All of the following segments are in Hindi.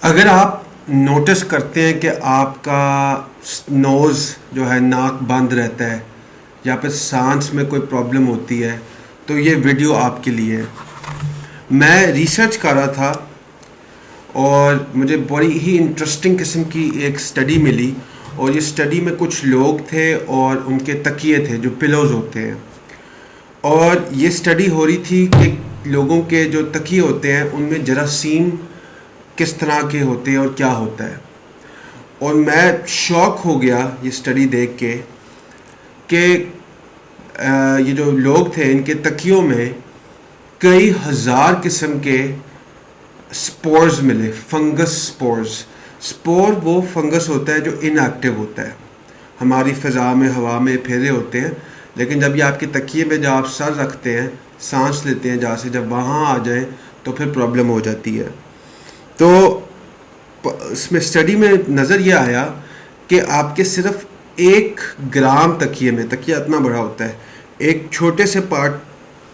अगर आप नोटिस करते हैं कि आपका नोज़ जो है नाक बंद रहता है या फिर सांस में कोई प्रॉब्लम होती है तो ये वीडियो आपके लिए है। मैं रिसर्च कर रहा था और मुझे बड़ी ही इंटरेस्टिंग किस्म की एक स्टडी मिली और ये स्टडी में कुछ लोग थे और उनके तकिए थे जो पिलोज़ होते हैं और ये स्टडी हो रही थी कि लोगों के जो तकिए होते हैं उनमें जरासीम किस तरह के होते हैं और क्या होता है। और मैं शॉक हो गया ये स्टडी देख के कि ये जो लोग थे इनके तकियों में कई हज़ार किस्म के स्पोर्स मिले, फंगस स्पोर्स। स्पोर वो फंगस होता है जो इनएक्टिव होता है, हमारी फ़िज़ा में हवा में फैले होते हैं, लेकिन जब ये आपके तकिए में जब आप सर रखते हैं, सांस लेते हैं जहाँ से, जब वहाँ आ जाए तो फिर प्रॉब्लम हो जाती है। तो इसमें स्टडी में नज़र ये आया कि आपके सिर्फ 1 ग्राम तकिए में, तकिया इतना बड़ा होता है, एक छोटे से पार्ट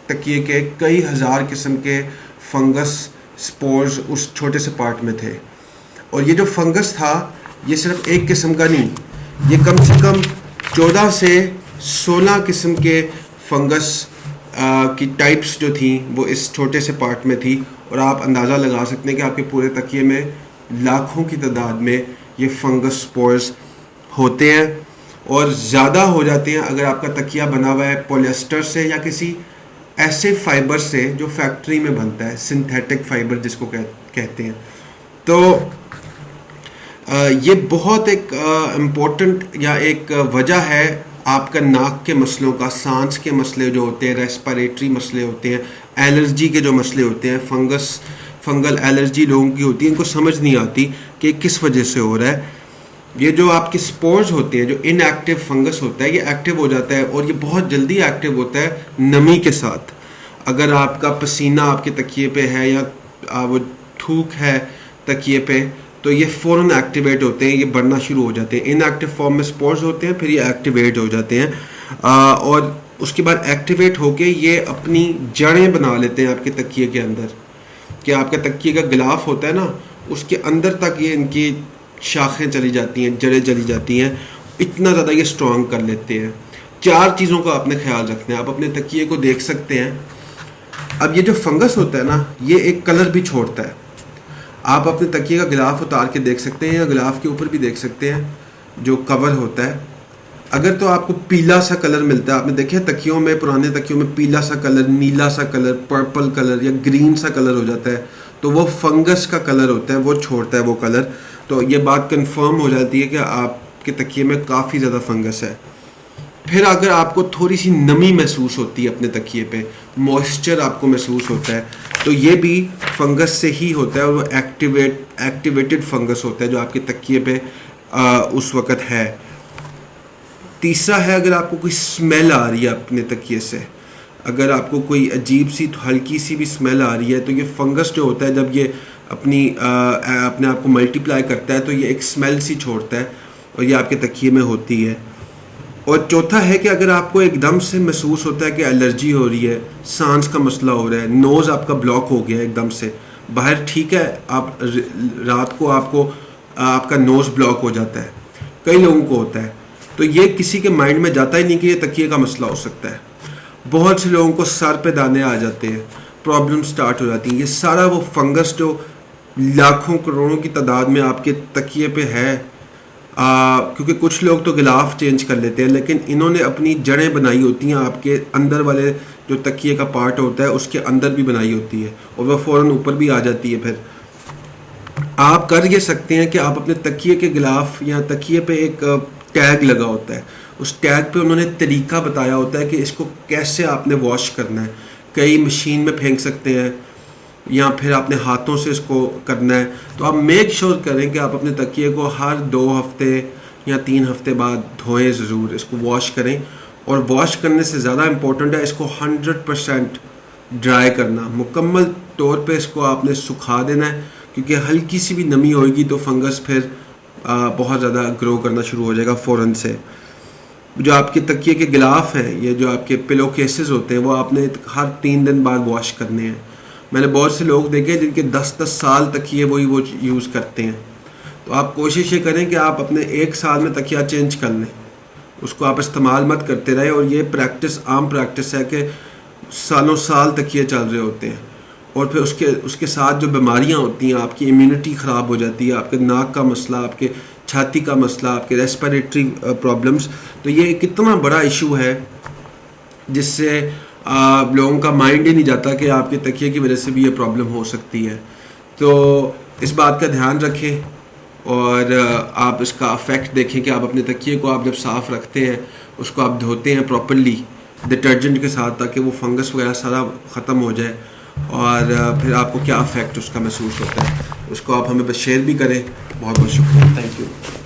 तकिए के कई हज़ार किस्म के फंगस स्पोर्स उस छोटे से पार्ट में थे। और ये जो फंगस था ये सिर्फ एक किस्म का नहीं, ये कम से कम 14 से 16 किस्म के फंगस की टाइप्स जो थी वो इस छोटे से पार्ट में थी। और आप अंदाज़ा लगा सकते हैं कि आपके पूरे तकिए में लाखों की तादाद में ये फंगस स्पोर्स होते हैं और ज़्यादा हो जाते हैं अगर आपका तकिया बना हुआ है पॉलिएस्टर से या किसी ऐसे फाइबर से जो फैक्ट्री में बनता है, सिंथेटिक फाइबर जिसको कहते हैं। तो ये बहुत एक इम्पोर्टेंट या एक वजह है आपका नाक के मसलों का, सांस के मसले जो होते हैं, रेस्पिरेटरी मसले होते हैं, एलर्जी के जो मसले होते हैं, फंगल एलर्जी लोगों की होती है, इनको समझ नहीं आती कि किस वजह से हो रहा है। ये जो आपके स्पोर्स होते हैं, जो इनएक्टिव फंगस होता है, ये एक्टिव हो जाता है और ये बहुत जल्दी एक्टिव होता है नमी के साथ। अगर आपका पसीना आपके तकिए पे है या वो थूक है तकिए पे तो ये फ़ौरन एक्टिवेट होते हैं, ये बढ़ना शुरू हो जाते हैं। इनएक्टिव फॉर्म में स्पोर्स होते हैं, फिर ये एक्टिवेट हो जाते हैं और उसके बाद एक्टिवेट होके ये अपनी जड़ें बना लेते हैं आपके तकिए के अंदर। कि आपका तकिए का गिलाफ होता है ना, उसके अंदर तक ये इनकी शाखें चली जाती हैं, जड़ें चली जाती हैं, इतना ज़्यादा ये स्ट्रॉन्ग कर लेते हैं। 4 चीज़ों का आपने ख्याल रखना है। आप अपने तकिए को देख सकते हैं। अब ये जो फंगस होता है ना, ये एक कलर भी छोड़ता है। आप अपने तकिए का गिलाफ उतार के देख सकते हैं या गिलाफ के ऊपर भी देख सकते हैं जो कवर होता है। अगर तो आपको पीला सा कलर मिलता है, आपने देखे तकियों में, पुराने तकियों में पीला सा कलर, नीला सा कलर, पर्पल कलर या ग्रीन सा कलर हो जाता है, तो वो फंगस का कलर होता है, वो छोड़ता है वो कलर। तो ये बात कंफर्म हो जाती है कि आपके तकिए में काफ़ी ज़्यादा फंगस है। फिर अगर आपको थोड़ी सी नमी महसूस होती है अपने तकिए पे, मॉइस्चर आपको महसूस होता है, तो ये भी फंगस से ही होता है और वो एक्टिवेटेड फंगस होता है जो आपके तकिए पे उस वक़्त है। तीसरा है, अगर आपको कोई स्मेल आ रही है अपने तकिए से, अगर आपको कोई अजीब सी हल्की सी भी स्मेल आ रही है, तो ये फंगस जो होता है जब ये अपने आप को मल्टीप्लाई करता है तो ये एक स्मेल सी छोड़ता है और ये आपके तकिए में होती है। और चौथा है कि अगर आपको एकदम से महसूस होता है कि एलर्जी हो रही है, सांस का मसला हो रहा है, नोज़ आपका ब्लॉक हो गया है एकदम से, बाहर ठीक है, आप रात को आपका नोज़ ब्लॉक हो जाता है, कई लोगों को होता है, तो ये किसी के माइंड में जाता ही नहीं कि ये तकिए का मसला हो सकता है। बहुत से लोगों को सर पे दाने आ जाते हैं, प्रॉब्लम स्टार्ट हो जाती हैं। ये सारा वो फंगस जो लाखों करोड़ों की तादाद में आपके तकिए पे है, क्योंकि कुछ लोग तो गिलाफ चेंज कर लेते हैं, लेकिन इन्होंने अपनी जड़ें बनाई होती हैं आपके अंदर वाले जो तकिए का पार्ट होता है उसके अंदर भी बनाई होती है और वह फ़ौरन ऊपर भी आ जाती है। फिर आप कर ये सकते हैं कि आप अपने तकिए के गिलाफ या तकिए पे एक टैग लगा होता है, उस टैग पे उन्होंने तरीका बताया होता है कि इसको कैसे आपने वॉश करना है। कई मशीन में फेंक सकते हैं या फिर अपने हाथों से इसको करना है। तो आप मेक श्योर करें कि आप अपने तकिए को हर 2 हफ्ते या 3 हफ्ते बाद धोएं, ज़रूर इसको वॉश करें। और वॉश करने से ज़्यादा इम्पोर्टेंट है इसको 100% ड्राई करना, मुकम्मल तौर पे इसको आपने सुखा देना है, क्योंकि हल्की सी भी नमी होगी तो फंगस फिर बहुत ज़्यादा ग्रो करना शुरू हो जाएगा फ़ौरन से। जो आपके तकिए के गिलाफ हैं, ये जो आपके पिलो केसेस होते हैं, वो आपने हर 3 दिन बाद वॉश करने हैं। मैंने बहुत से लोग देखे जिनके 10-10 साल तकिए वो यूज़ करते हैं। तो आप कोशिश ये करें कि आप अपने 1 साल में तकिया चेंज कर लें, उसको आप इस्तेमाल मत करते रहें। और ये प्रैक्टिस आम प्रैक्टिस है कि सालों साल तकिए चल रहे होते हैं, और फिर उसके साथ जो बीमारियां होती हैं, आपकी इम्यूनिटी ख़राब हो जाती है, आपके नाक का मसला, आपके छाती का मसला, आपके रेस्पिरेटरी प्रॉब्लम्स। तो ये कितना बड़ा इशू है जिससे लोगों का माइंड ही नहीं जाता कि आपके तकिए की वजह से भी ये प्रॉब्लम हो सकती है। तो इस बात का ध्यान रखें, और आप इसका अफेक्ट देखें कि आप अपने तकिए को आप जब साफ़ रखते हैं, उसको आप धोते हैं प्रॉपरली डिटर्जेंट के साथ, ताकि वो फंगस वगैरह सारा ख़त्म हो जाए, और फिर आपको क्या अफेक्ट उसका महसूस होता है, उसको आप हमें बस शेयर भी करें। बहुत बहुत शुक्रिया, थैंक यू।